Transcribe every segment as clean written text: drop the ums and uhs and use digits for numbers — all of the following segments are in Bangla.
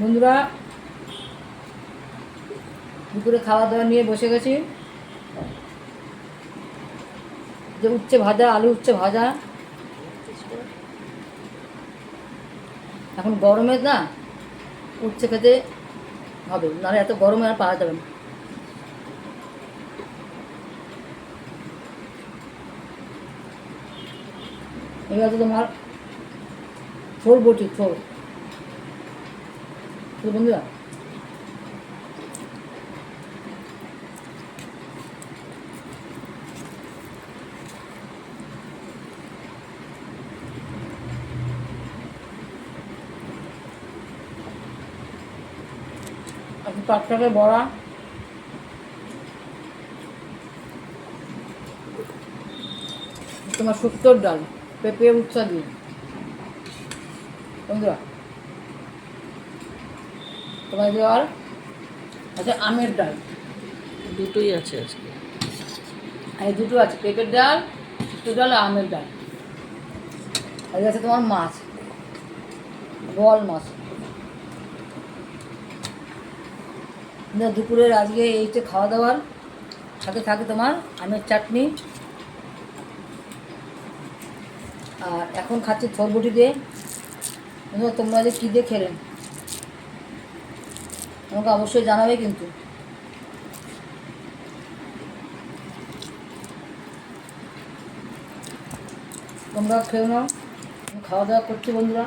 বন্ধুরা দুপুরে খাওয়া দাওয়া নিয়ে বসে গেছি। যে উচ্ছে ভাজা, আলু উচ্ছে ভাজা। এখন গরমে না উচ্ছে খেতে হবে, নাহলে এত গরমে আর পাওয়া যাবে না। এবার তো তোমার ফোর বটি ফোর। তো বন্ধুরা আপনি 5 টাকায় বড়া, তোমার শুক্তোর ডাল, পেঁপে উচ্ছা দিয়ে। বন্ধুরা তোমার দেওয়ার আচ্ছা আমের ডাল, দুটোই আছে আজকে। এই দুটো আছে, পেঁপের ডাল, শুক্তোর ডাল আর আমের ডাল। আর আছে তোমার মাছ, বল মাছ। দুপুরের আজকে এইটা খাওয়া দাওয়ার সাথে থাকে তোমার আমের চাটনি। আর এখন খাচ্ছি থরবটি দিয়ে। তোমরা যে কী দিয়ে খেলেন আমাকে অবশ্যই জানাবে কিন্তু। তোমরা খেয়ে নাও, খাওয়া দাওয়া করছি বন্ধুরা।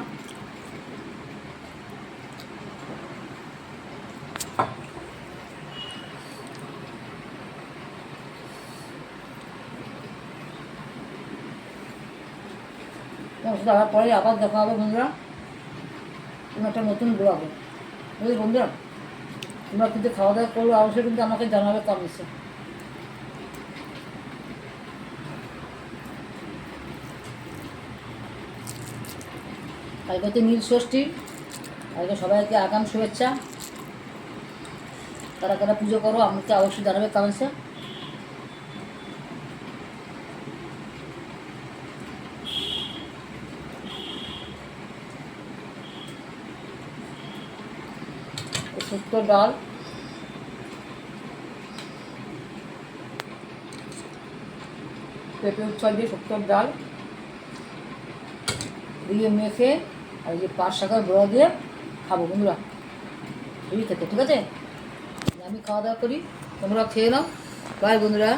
আবার পরে আবার দেখা হবে বন্ধুরা, কোনো একটা নতুন ব্লগে। বুঝলি বন্ধুরা, তোমরা কিন্তু খাওয়া দাওয়া করবো অবশ্যই কিন্তু আমাকে জানাবে কমেন্টসে। কালকে হচ্ছে নীল ষষ্ঠী, কালকে সবাইকে আগাম শুভেচ্ছা। তারা তারা পুজো করো আমাকে অবশ্যই জানাবে কমেন্টসে। শুক্তোর ডাল, পেঁপে উচ্ছা দিয়ে শুক্তোর ডাল দিয়ে মেখে আর যে 5 টাকার বড়া দিয়ে খাবো বন্ধুরা। এই খেতে ঠিক আছে, আমি খাওয়া দাওয়া করি, তোমরা খেয়ে নাও। বাই বন্ধুরা।